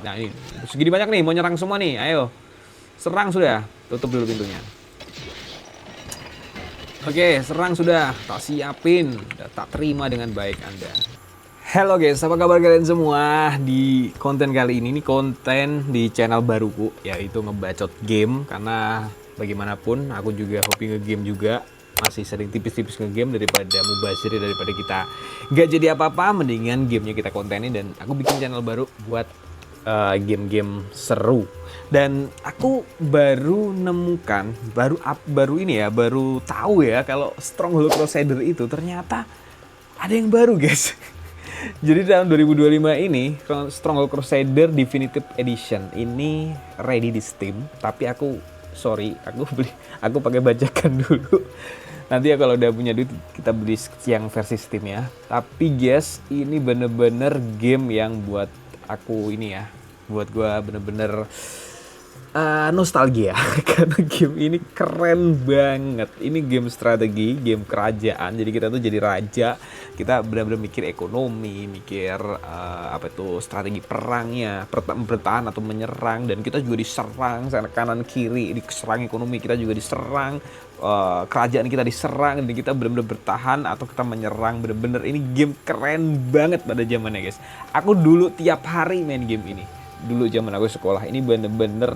Nah ini segini banyak nih, mau nyerang semua nih. Ayo, serang sudah. Tutup dulu pintunya. Oke, serang sudah. Tak siapin. Tak terima dengan baik Anda. Halo guys, apa kabar kalian semua? Di konten kali ini nih konten di channel baruku, yaitu ngebacot game. Karena bagaimanapun aku juga hobi ngegame juga. Masih sering tipis-tipis ngegame daripada mubazir, daripada kita nggak jadi apa-apa. Mendingan gamenya kita kontenin, dan aku bikin channel baru buat game-game seru. Dan aku baru nemukan, baru ini ya, baru tahu ya kalau Stronghold Crusader itu ternyata ada yang baru guys. Jadi tahun 2025 ini Stronghold Crusader Definitive Edition ini ready di Steam, tapi aku pakai bajakan dulu. Nanti ya kalau udah punya duit kita beli yang versi Steam ya. Tapi guys, ini bener-bener game yang buat aku ini ya, buat gua bener-bener nostalgia karena game ini keren banget. Ini game strategi, game kerajaan. Jadi kita tuh jadi raja, kita benar-benar mikir ekonomi, mikir apa itu strategi perangnya, bertahan atau menyerang, dan kita juga diserang sana kanan kiri, diserang ekonomi kita juga diserang, kerajaan kita diserang, dan kita benar-benar bertahan atau kita menyerang. Bener-bener ini game keren banget pada zamannya guys. Aku dulu tiap hari main game ini. Dulu zaman aku sekolah ini bener-bener,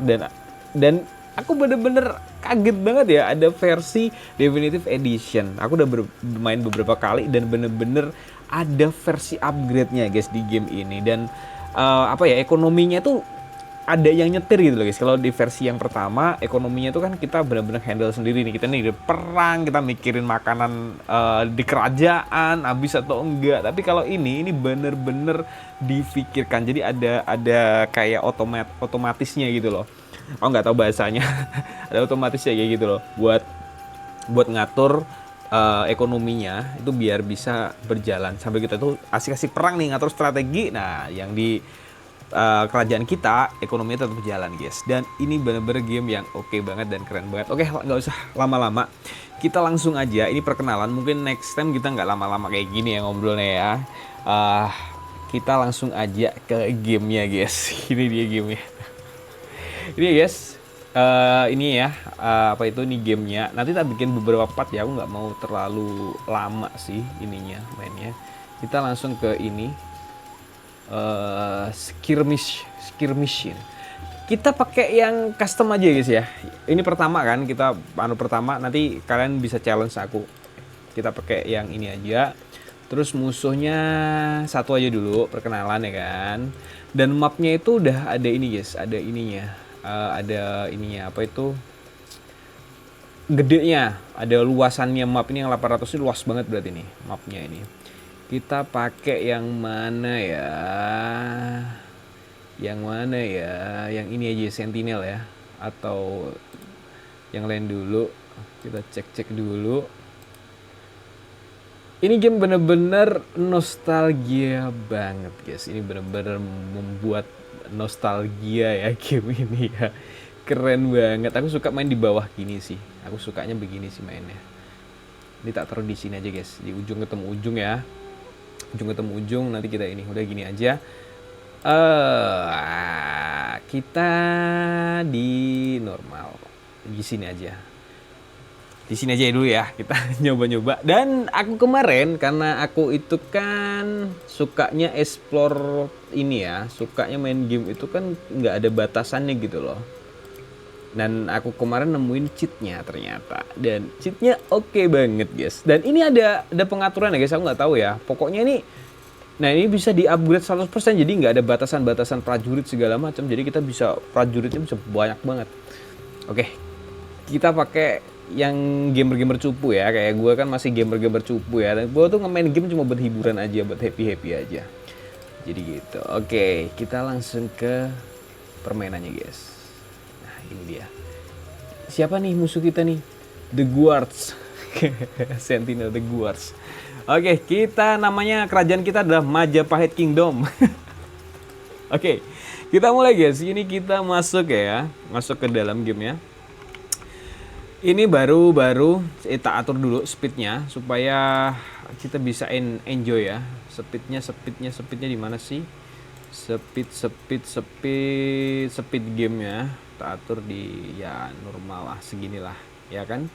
dan aku bener-bener kaget banget ya ada versi Definitive Edition. Aku udah bermain beberapa kali dan bener-bener ada versi upgrade-nya guys di game ini. Dan apa ya, ekonominya tuh ada yang nyetir gitu loh guys. Kalau di versi yang pertama ekonominya tuh kan kita benar-benar handle sendiri nih. Kita nih di perang, kita mikirin makanan di kerajaan habis atau enggak. Tapi kalau ini bener-bener difikirkan. Jadi ada kayak otomatisnya gitu loh. Aku nggak tahu bahasanya. Ada otomatisnya kayak gitu loh. Buat ngatur ekonominya itu biar bisa berjalan sampai kita tuh asik-asik perang nih, ngatur strategi. Nah, yang di kerajaan kita ekonominya tetap jalan guys. Dan ini bener-bener game yang oke banget dan keren banget. Oke, nggak usah lama-lama, kita langsung aja. Ini perkenalan, mungkin next time kita nggak lama-lama kayak gini ya ngobrolnya ya. Kita langsung aja ke gamenya guys. Ini dia gamenya. Ini guys, ini ya, apa itu, ini gamenya. Nanti tak bikin beberapa part ya, aku nggak mau terlalu lama sih ininya mainnya. Kita langsung ke ini, skirmishin. Kita pakai yang custom aja guys ya. Ini pertama kan, kita pertama, nanti kalian bisa challenge aku. Kita pakai yang ini aja. Terus musuhnya satu aja dulu, perkenalan ya kan. Dan mapnya itu udah ada ini guys, ada ininya. Ada ininya, apa itu, gedenya, ada luasannya. Map ini yang 800 ini luas banget berarti nih mapnya ini. Kita pakai yang mana ya? Yang mana ya? Yang ini aja, Sentinel ya, atau yang lain dulu. Kita cek-cek dulu. Ini game bener-bener nostalgia banget guys. Ini bener-bener membuat nostalgia ya game ini ya. Keren banget. Aku suka main di bawah gini sih. Aku sukanya begini sih mainnya. Ini tak taruh di sini aja guys. Di ujung ketemu ujung ya. Ujung ketemu ujung, nanti kita ini udah gini aja. Kita di normal. Di sini aja. Di sini aja dulu ya, kita nyoba-nyoba. Dan aku kemarin, karena aku itu kan sukanya explore ini ya, sukanya main game itu kan nggak ada batasannya gitu loh. Dan aku kemarin nemuin cheatnya ternyata, dan cheatnya oke banget guys. Dan ini ada pengaturan ya guys, aku nggak tahu ya. Pokoknya ini, nah ini bisa di upgrade 100%, jadi nggak ada batasan-batasan prajurit segala macam. Jadi kita bisa, prajuritnya bisa banyak banget. Oke, kita pakai yang gamer-gamer cupu ya, kayak gue kan masih gamer-gamer cupu ya. Dan gue tuh ngemain game cuma buat hiburan aja, buat happy-happy aja. Jadi gitu. Oke, kita langsung ke permainannya guys. Nah ini dia. Siapa nih musuh kita nih? The Guards. Sentinel The Guards. Oke, kita namanya, kerajaan kita adalah Majapahit Kingdom. Oke, kita mulai guys. Ini kita masuk ya, masuk ke dalam game ya. Ini baru kita atur dulu speednya supaya kita bisa enjoy ya. Speednya di mana sih? speed game ya, kita atur di ya normal lah, seginilah ya kan.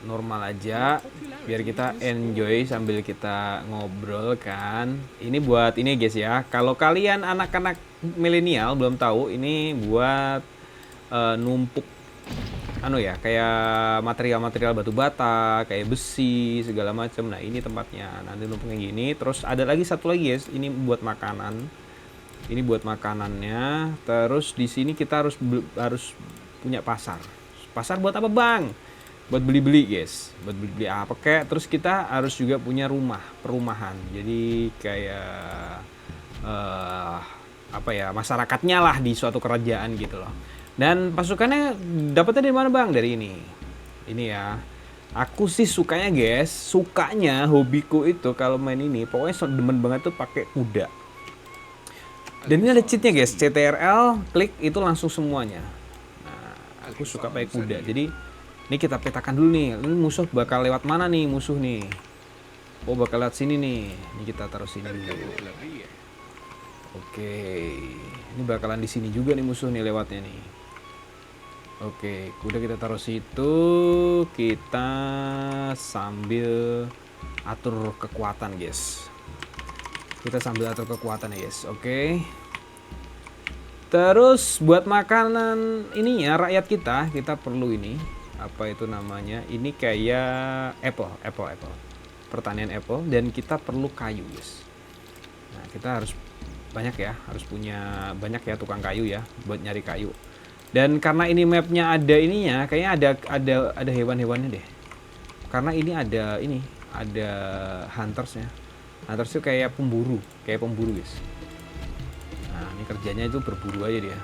Normal aja biar kita enjoy sambil kita ngobrol kan. Ini buat ini guys ya, kalau kalian anak-anak milenial belum tahu, ini buat numpuk anu ya, kayak material-material batu bata, kayak besi segala macam. Nah ini tempatnya, nanti numpuknya gini. Terus ada lagi satu lagi guys, ini buat makanan. Ini buat makanannya. Terus di sini kita harus punya pasar. Pasar buat apa bang? Buat beli-beli guys, buat beli-beli apa kek. Terus kita harus juga punya perumahan. Jadi kayak apa ya, masyarakatnya lah di suatu kerajaan gitu loh. Dan pasukannya dapetnya dari mana bang? Dari ini. Ini ya. Aku sih sukanya guys, hobiku itu kalau main ini pokoknya demen banget tuh pakai kuda. Dan ini ada cheatnya guys, CTRL klik itu langsung semuanya. Nah, aku suka pakai kuda. Jadi ini kita petakan dulu nih, ini musuh bakal lewat mana nih musuh nih. Oh bakal lewat sini nih, ini kita taruh sini dulu. Oke, ini bakalan di sini juga nih musuh nih lewatnya nih. Oke, kuda kita taruh situ, kita sambil atur kekuatan guys. Kita sambil atur kekuatan ya guys, oke. Terus buat makanan ininya rakyat kita perlu ini. Apa itu namanya? Ini kayak apple. Pertanian apple, dan kita perlu kayu guys. Nah kita harus banyak ya, harus punya banyak ya tukang kayu ya buat nyari kayu. Dan karena ini mapnya ada ininya, kayaknya ada hewan-hewannya deh. Karena ini ada huntersnya. Hunters itu kayak pemburu guys. Nah ini kerjanya itu berburu aja dia.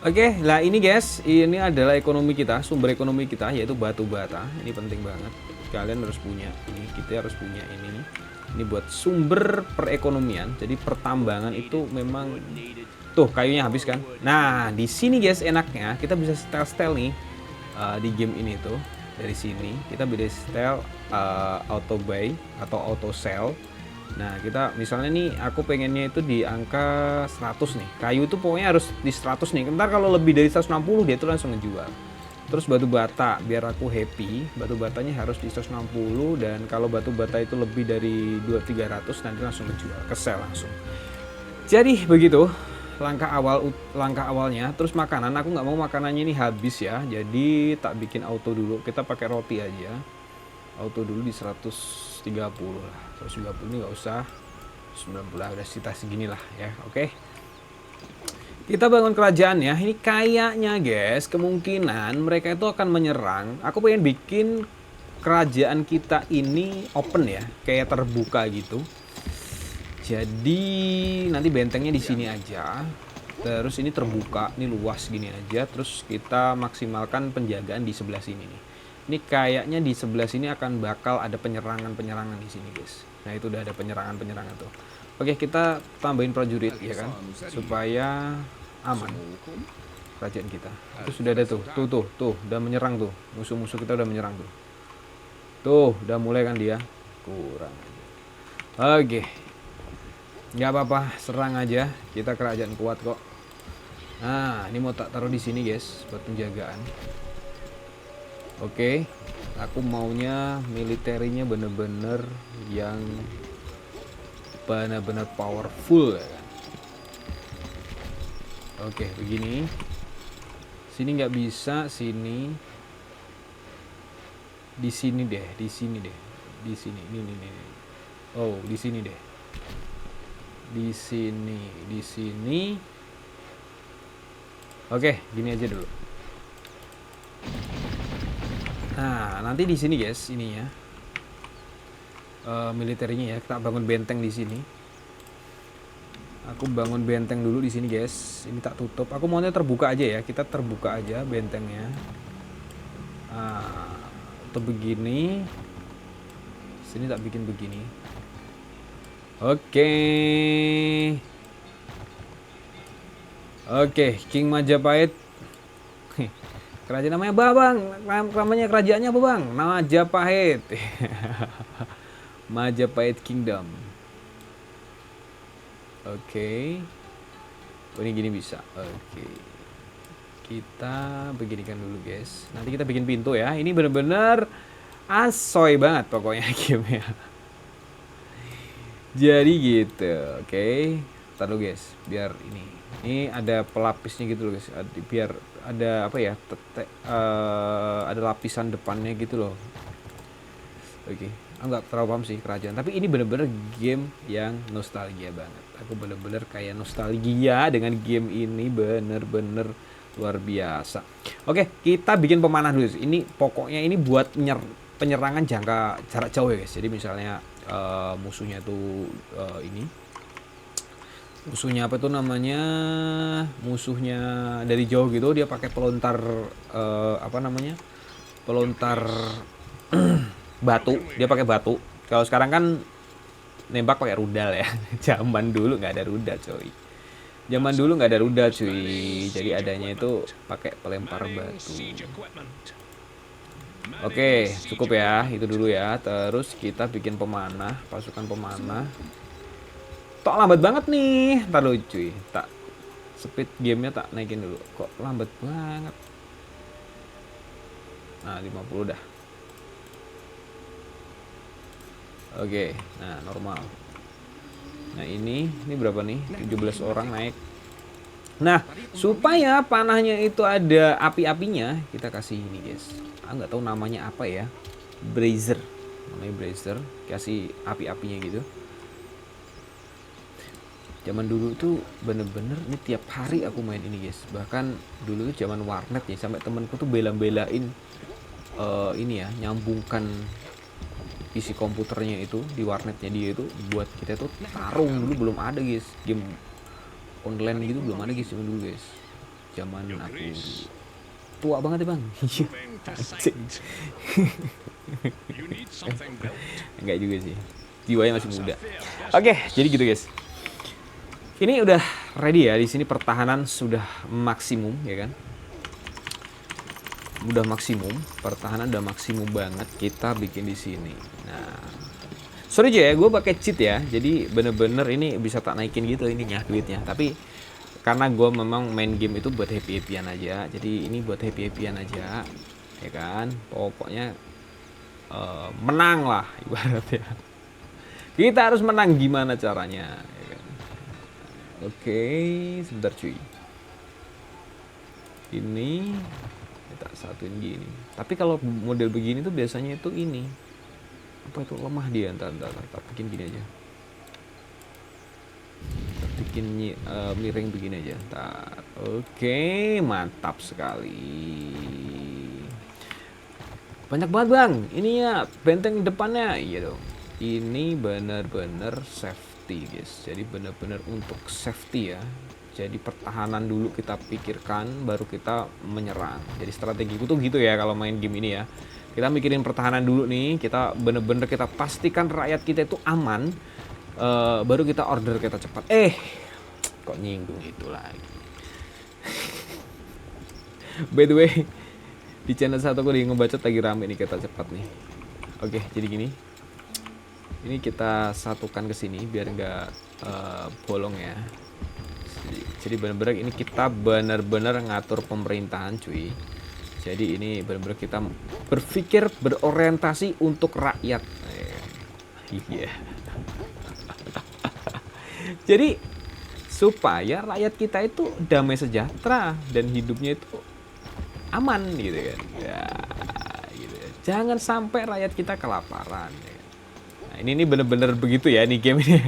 Oke, lah ini guys, ini adalah ekonomi kita, sumber ekonomi kita yaitu batu bata. Ini penting banget. Kalian harus punya ini, kita harus punya ini. Ini buat sumber perekonomian. Jadi pertambangan itu memang tuh kayunya habis kan. Nah, di sini guys enaknya kita bisa setel nih di game ini tuh. Dari sini kita bisa setel auto buy atau auto sell. Nah kita misalnya nih aku pengennya itu di angka 100 nih, kayu itu pokoknya harus di 100 nih. Ntar kalau lebih dari 160 dia tuh langsung ngejual. Terus batu bata, biar aku happy, batu batanya harus di 160. Dan kalau batu bata itu lebih dari 200-300 nanti langsung ngejual, ke sell langsung. Jadi begitu langkah awalnya. Terus makanan, aku nggak mau makanannya ini habis ya, jadi tak bikin auto dulu. Kita pakai roti aja, auto dulu di 130 lah. 130 ini nggak usah, 90 lah, udah sita segini lah ya. Oke, kita bangun kerajaan ya. Ini kayaknya guys kemungkinan mereka itu akan menyerang. Aku pengen bikin kerajaan kita ini open ya, kayak terbuka gitu. Jadi nanti bentengnya di sini aja. Terus ini terbuka, ini luas gini aja. Terus kita maksimalkan penjagaan di sebelah sini nih. Ini kayaknya di sebelah sini akan bakal ada penyerangan di sini guys. Nah itu udah ada penyerangan tuh. Oke, kita tambahin prajurit ya kan, supaya aman kerajaan kita. Itu sudah ada tuh, udah menyerang tuh. Musuh-musuh kita udah menyerang tuh. Tuh, udah mulai kan dia. Kurang aja. Oke. Nggak apa-apa, serang aja. Kita kerajaan kuat kok. Nah, ini mau tak taruh di sini guys, buat penjagaan. Oke, aku maunya militernya bener-bener yang bener-bener powerful ya kan. Oke, begini. Sini nggak bisa, sini. Di sini deh. Di sini. Ini. Oh, di sini deh. Di sini. Oke, gini aja dulu. Nah, nanti di sini guys, ininya militernya ya, kita bangun benteng di sini. Aku bangun benteng dulu di sini guys. Ini tak tutup. Aku maunya terbuka aja ya. Kita terbuka aja bentengnya. Atau begini. Sini tak bikin begini. Oke, King Majapahit. Kerajaan namanya apa bang? Namanya kerajaannya apa bang? Majapahit. Majapahit Kingdom. Oke. Oh, ini gini bisa. Oke. Kita beginikan dulu guys. Nanti kita bikin pintu ya. Ini bener-bener asoy banget pokoknya gamenya. Jadi gitu. Oke. Ntar dulu guys. Biar ini ada pelapisnya gitu loh guys. Biar ada apa ya? Ada lapisan depannya gitu loh. Oke. Nggak terlalu paham sih kerajaan. Tapi ini bener-bener game yang nostalgia banget. Aku bener-bener kayak nostalgia dengan game ini. Bener-bener luar biasa. Oke, kita bikin pemanah dulu. Ini pokoknya ini buat penyerangan jarak jauh ya guys. Jadi misalnya musuhnya tuh ini. Musuhnya apa tuh namanya? Musuhnya dari jauh gitu dia pakai pelontar apa namanya? Pelontar batu, dia pakai batu. Kalau sekarang kan nembak pakai rudal ya. Zaman dulu nggak ada rudal coy. Zaman dulu nggak ada rudal cuy. Jadi adanya itu pakai pelempar batu. Oke, cukup ya. Itu dulu ya. Terus kita bikin pemanah, pasukan pemanah. Tok lambat banget nih. Ntar dulu cuy. Tak speed gamenya tak naikin dulu. Kok lambat banget. Nah 50 dah. Oke, nah normal. Nah ini berapa nih? 17 orang naik. Nah supaya panahnya itu ada api-apinya, kita kasih ini guys. Nggak tahu namanya apa ya. Brazier, namanya brazier. Kasih api-apinya gitu. Zaman dulu tuh bener-bener ini tiap hari aku main ini guys. Bahkan dulu tuh zaman warnet ya, sampai temanku tuh bela-belain ini ya, nyambungkan isi komputernya itu di warnetnya dia itu buat kita tuh tarung. Dulu belum ada guys game online gitu, belum ada guys zaman dulu guys. Zaman aku tua banget ya bang. Enggak juga sih, jiwanya masih muda. Oke, jadi gitu guys. Ini udah ready ya. Di sini pertahanan sudah maksimum ya kan. Udah maksimum, pertahanan udah maksimum banget. Kita bikin di sini. Nah, sorry aja ya, gue pakai cheat ya. Jadi bener-bener ini bisa tak naikin gitu ininya duitnya. Tapi karena gue memang main game itu buat happy-happyan aja. Jadi ini buat happy-happyan aja, ya kan. Pokoknya menang lah ibaratnya. Kita harus menang gimana caranya? Ya kan? Oke, sebentar cuy. Ini tak satuin gini. Tapi kalau model begini tuh biasanya itu ini apa itu lemah dia. Entar bikin gini aja. Bikin miring begini aja. Entar. Oke, mantap sekali. Banyak banget bang. Ini ya benteng depannya gitu. Ini bener-bener safety guys. Jadi bener-bener untuk safety ya. Jadi pertahanan dulu kita pikirkan, baru kita menyerang. Jadi strategi itu gitu ya kalau main game ini ya. Kita mikirin pertahanan dulu nih, kita bener-bener kita pastikan rakyat kita itu aman, baru kita order kita cepat. Kok nyinggung itu lagi. By the way, di channel satu aku ngebacot lagi rame nih, kita cepat nih. Oke, jadi gini. Ini kita satukan ke sini biar nggak bolong ya. Jadi benar-benar ini kita benar-benar ngatur pemerintahan cuy. Jadi ini benar-benar kita berpikir berorientasi untuk rakyat. Iya. Jadi supaya rakyat kita itu damai sejahtera dan hidupnya itu aman gitu kan. Ya, gitu ya. Jangan sampai rakyat kita kelaparan. Ya. Nah, ini benar-benar begitu ya nih game ini.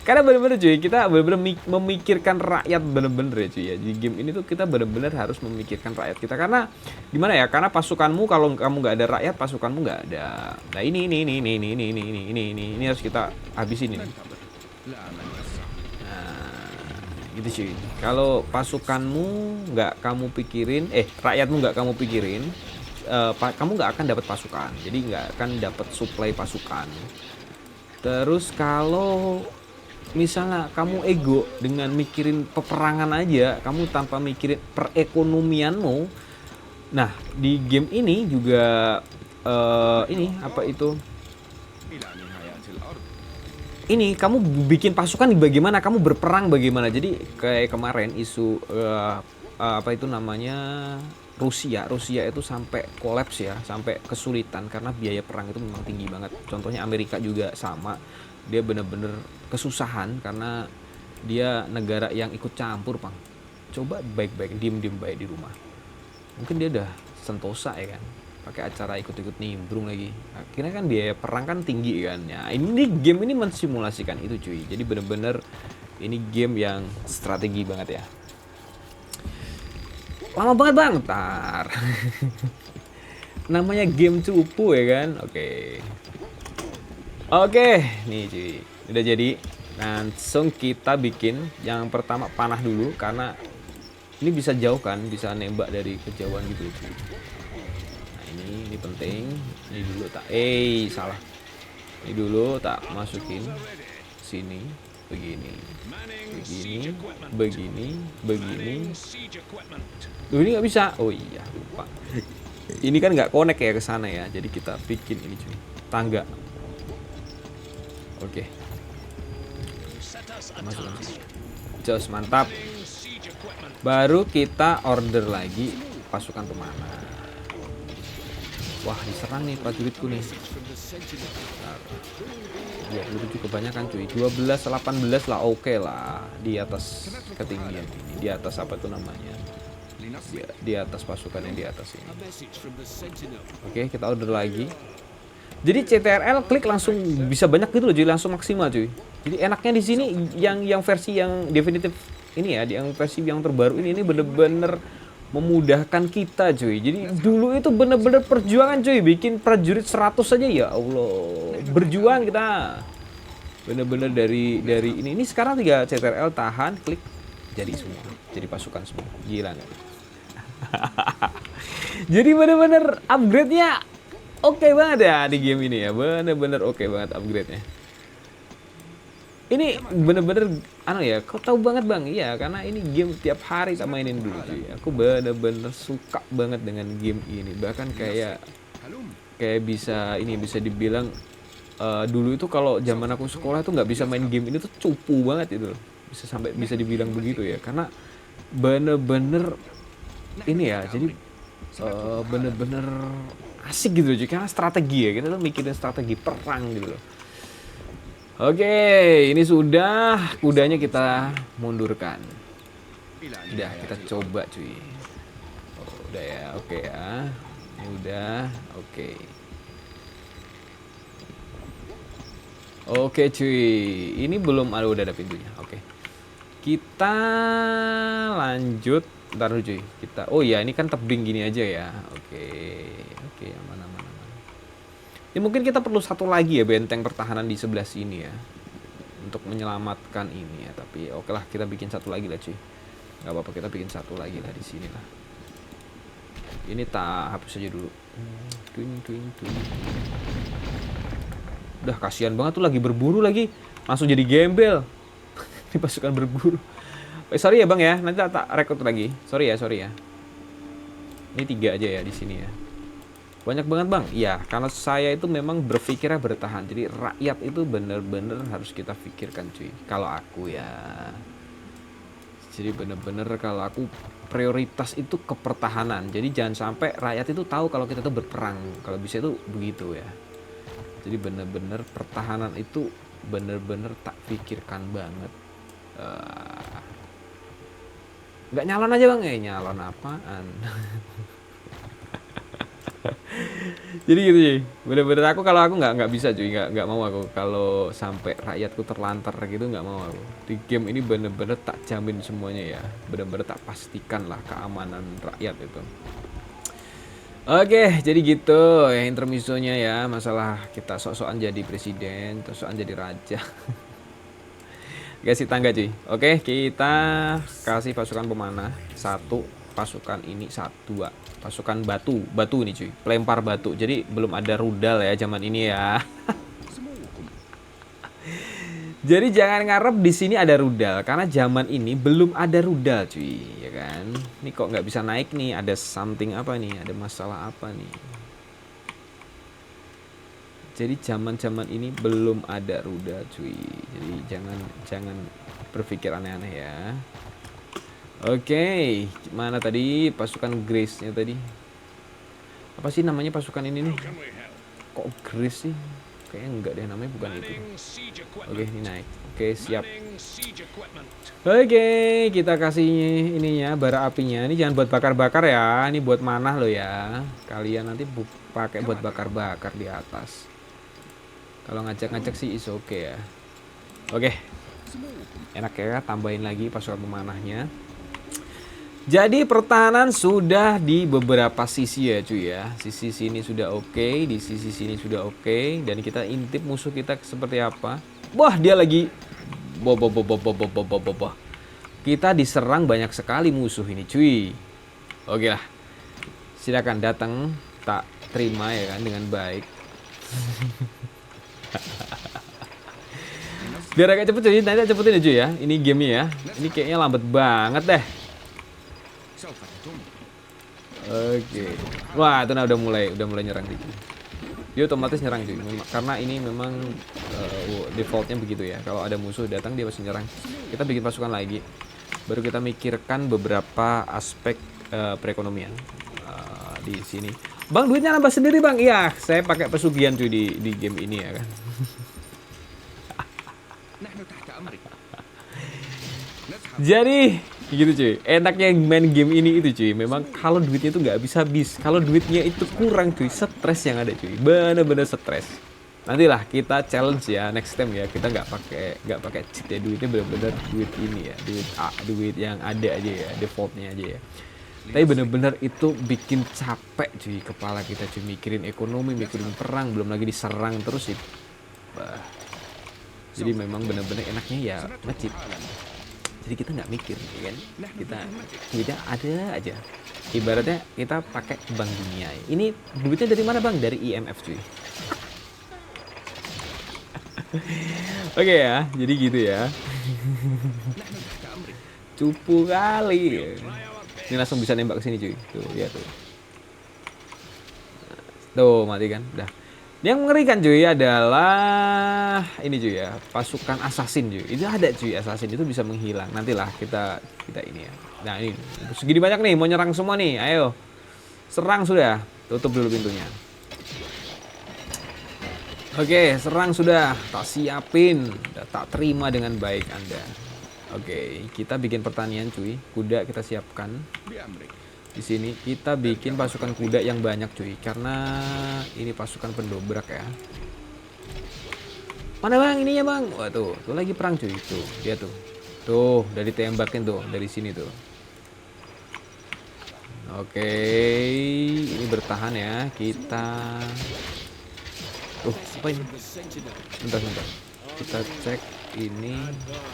Karena bener-bener cuy, kita bener-bener memikirkan rakyat bener-bener ya cuy ya. Di game ini tuh kita bener-bener harus memikirkan rakyat kita. Karena gimana ya? Karena pasukanmu kalau kamu nggak ada rakyat, pasukanmu nggak ada. Nah ini harus kita habisin ini. Nah, gitu cuy. Kalau pasukanmu nggak kamu pikirin, rakyatmu nggak kamu pikirin, kamu nggak akan dapat pasukan. Jadi nggak akan dapat suplai pasukan. Terus kalau misalnya kamu ego dengan mikirin peperangan aja, kamu tanpa mikirin perekonomianmu. Nah, di game ini juga ini apa itu? ini kamu bikin pasukan bagaimana, kamu berperang bagaimana. Jadi kayak kemarin isu apa itu namanya, Rusia itu sampai kolaps ya, sampai kesulitan karena biaya perang itu memang tinggi banget. Contohnya Amerika juga sama, dia bener-bener kesusahan karena dia negara yang ikut campur, Bang. Coba baik-baik, diem-diem baik di rumah. Mungkin dia udah sentosa ya kan, pakai acara ikut-ikut nimbrung lagi. Akhirnya kan biaya perang kan tinggi kan. Ya, ini game ini mensimulasikan itu cuy. Jadi bener-bener ini game yang strategi banget ya. Lama banget bang, ntar. Namanya game cupu ya kan. Oke, nih cuy, udah jadi. Langsung kita bikin yang pertama panah dulu karena ini bisa jauh kan, bisa nembak dari kejauhan gitu cuy. Nah ini penting. Ini dulu tak, salah. Ini dulu tak masukin sini, begini. Ini nggak bisa. Oh iya, lupa. Ini kan nggak connect ya ke sana ya. Jadi kita bikin ini cuy, tangga. Oke. Masukkan sini. Jos, mantap. Baru kita order lagi pasukan pemanah. Wah, diserang nih prajuritku nih. 27 kebanyakan cuy. 12, 18 lah, oke lah. Di atas ketinggian ini. Di atas apa tuh namanya? Di atas pasukan yang di atas ini. Oke, kita order lagi. Jadi CTRL klik langsung bisa banyak gitu loh cuy, langsung maksimal cuy. Jadi enaknya di sini yang versi yang definitif ini ya, yang versi yang terbaru ini bener-bener memudahkan kita cuy. Jadi dulu itu bener-bener perjuangan cuy, bikin prajurit 100 aja ya Allah. Berjuang kita. Bener-bener dari ini sekarang 3 CTRL tahan, klik jadi semua. Jadi pasukan semua. Gila enggak? Jadi bener-bener upgrade-nya oke banget ya di game ini ya. Bener-bener oke banget upgrade-nya. Ini bener-bener kau tahu banget bang. Iya, karena ini game tiap hari tak mainin dulu cuy. Aku bener-bener suka banget dengan game ini. Bahkan kayak bisa dibilang dulu itu kalau zaman aku sekolah tuh nggak bisa main game ini tuh cupu banget itu. Bisa dibilang begitu ya. Karena bener-bener ini ya. Jadi bener-bener asik gitu loh cuy. Karena strategi ya. Kita tuh mikirin strategi perang gitu loh. Oke, ini sudah, kudanya kita mundurkan. Udah, kita coba cuy. Oh, udah ya, oke ya. Ini udah, oke. Oke cuy, ini belum udah ada pintunya. Oke. Kita lanjut. Ntar dulu cuy. Oh iya, ini kan tebing gini aja ya. Oke, aman. Ini mungkin kita perlu satu lagi ya benteng pertahanan di sebelah sini ya untuk menyelamatkan ini ya. Tapi oke lah, kita bikin satu lagi lah cuy. Gak apa-apa, kita bikin satu lagi lah di sini lah. Ini tak hapus aja dulu. Udah kasihan banget tuh, lagi berburu lagi, langsung jadi gembel. Ini pasukan berburu. Sorry ya bang ya, nanti tak rekrut lagi. Sorry ya. Ini 3 aja ya di sini ya. Banyak banget bang. Iya, karena saya itu memang berpikirnya bertahan. Jadi rakyat itu bener-bener harus kita pikirkan cuy. Kalau aku ya. Jadi bener-bener kalau aku prioritas itu kepertahanan. Jadi jangan sampai rakyat itu tahu kalau kita tuh berperang. Kalau bisa itu begitu ya. Jadi bener-bener pertahanan itu bener-bener tak pikirkan banget. Nggak nyalon aja bang. Nyalon apaan? Jadi gitu cuy, bener-bener kalau aku nggak bisa cuy, nggak mau aku kalau sampai rakyatku terlantar gitu, nggak mau aku. Di game ini bener-bener tak jamin semuanya ya, bener-bener tak pastikan lah keamanan rakyat itu. Oke, jadi gitu ya intermezzonya ya, masalah kita sok-sokan jadi presiden, sok-sokan jadi raja. Kasih tangga cuy. Oke, kita kasih pasukan pemanah 1, pasukan ini 2 pasukan batu ini cuy, pelempar batu. Jadi belum ada rudal ya zaman ini ya. Jadi jangan ngarep di sini ada rudal, karena zaman ini belum ada rudal cuy, ya kan. Ini kok nggak bisa naik nih, ada something apa nih, ada masalah apa nih. Jadi zaman-zaman ini belum ada rudal cuy. Jadi jangan berpikir aneh-aneh ya. Oke, mana tadi pasukan Grace-nya tadi? Apa sih namanya pasukan ini nih? Kok Grace sih? Kayaknya enggak deh, namanya bukan itu. Oke, ini naik. Oke, siap. Oke, kita kasih ininya bara apinya. Ini jangan buat bakar-bakar ya. Ini buat manah loh ya. Kalian nanti pakai buat bakar-bakar di atas. Kalau ngajak-ngajak sih is oke ya. Oke. Enak ya, tambahin lagi pasukan pemanahnya. Jadi pertahanan sudah di beberapa sisi ya cuy ya. Sisi sini sudah oke, di sisi sini sudah oke, dan kita intip musuh kita seperti apa. Wah, dia lagi kita diserang banyak sekali musuh ini cuy. Oke lah. Silakan datang, tak terima ya kan dengan baik. Biar agak cepet cuy, nanti cepetin ya cuy ya. Ini gamenya ya. Ini kayaknya lambat banget deh. Oke. Wah, itu udah mulai nyerang gitu. Dia otomatis nyerang cuy. Karena ini memang defaultnya begitu ya. Kalau ada musuh datang dia pasti nyerang. Kita bikin pasukan lagi. Baru kita mikirkan beberapa aspek perekonomian di sini. Bang, duitnya nambah sendiri bang. Iya, saya pakai pesugihan cuy di game ini ya kan. Jadi gitu cuy, enaknya main game ini itu cuy, memang kalau duitnya itu nggak habis-habis, kalau duitnya itu kurang cuy, stres yang ada cuy, bener-bener stres. Nantilah kita challenge ya next time ya, kita nggak pakai cheat ya, duitnya bener-bener duit ini ya, duit yang ada aja ya, defaultnya aja ya. Tapi bener-bener itu bikin capek cuy kepala kita cuy, mikirin ekonomi, mikirin perang, belum lagi diserang terus sih. Jadi memang bener-bener enaknya ya nge-cheat. Jadi kita nggak mikir ya kan, kita ada aja. Ibaratnya kita pakai bank dunia. Ini duitnya dari mana bang? Dari IMF cuy. Oke ya, jadi gitu ya. Cupu kali. Ini langsung bisa nembak ke sini cuy. Tuh, lihat tuh. Tuh, mati kan? Udah. Yang mengerikan cuy adalah ini cuy ya, pasukan assassin cuy. Itu ada cuy, assassin itu bisa menghilang. Nantilah kita ini ya. Nah, ini segini banyak nih, mau nyerang semua nih. Ayo. Serang sudah. Tutup dulu pintunya. Oke, serang sudah. Tak siapin, tak terima dengan baik Anda. Oke, kita bikin pertanian cuy. Kuda kita siapkan. Di sini kita bikin pasukan kuda yang banyak cuy, karena ini pasukan pendobrak ya. Mana bang ininya bang? Wah tuh lagi perang cuy, tuh dia tuh udah ditembakin tuh dari sini tuh. Oke, ini bertahan ya kita. Apa ini? Bentar. Kita cek ini.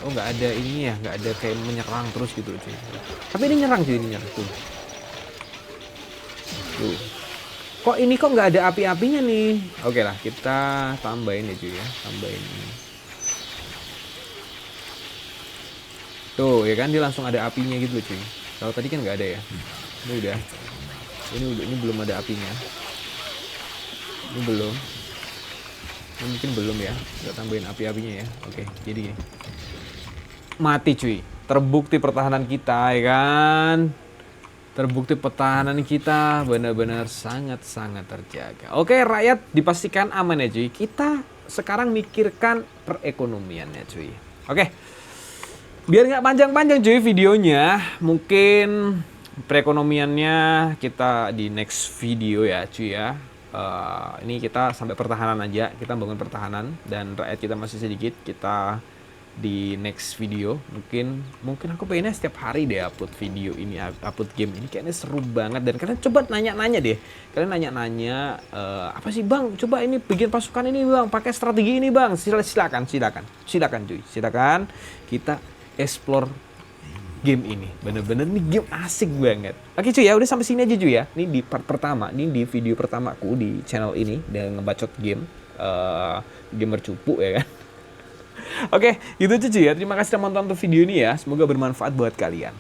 Oh nggak ada ini ya, nggak ada kayak menyerang terus gitu cuy. Tapi ini nyerang cuy, ini nyerang tuh. Kok ini kok nggak ada api-apinya nih? Oke lah, kita tambahin ya cuy ya, tambahin ini. Tuh ya kan, dia langsung ada apinya gitu cuy. Kalau tadi kan nggak ada ya. Ini udah. Ini belum ada apinya. Ini belum. Ini mungkin belum ya. Kita tambahin api-apinya ya. Oke, jadi gini. Mati cuy. Terbukti pertahanan kita ya kan. Terbukti pertahanan kita benar-benar sangat-sangat terjaga. Oke, rakyat dipastikan aman ya cuy. Kita sekarang mikirkan perekonomiannya cuy. Oke, biar nggak panjang-panjang cuy videonya, mungkin perekonomiannya kita di next video ya cuy ya. Ini kita sampai pertahanan aja, kita bangun pertahanan dan rakyat kita masih sedikit. Kita di next video mungkin aku pengennya setiap hari deh upload video ini, upload game ini, kayaknya seru banget. Dan kalian coba nanya-nanya deh, kalian nanya-nanya apa sih bang, coba ini bikin pasukan ini bang, pakai strategi ini bang. Silakan cuy, silakan kita explore game ini. Bener-bener nih game asik banget. Oke cuy ya, udah sampai sini aja cuy ya. Ini di part pertama, ini di video pertamaku di channel ini dengan ngebacot game, gamer cupu ya kan. Oke, gitu aja cuy ya. Terima kasih teman-teman untuk video ini ya. Semoga bermanfaat buat kalian.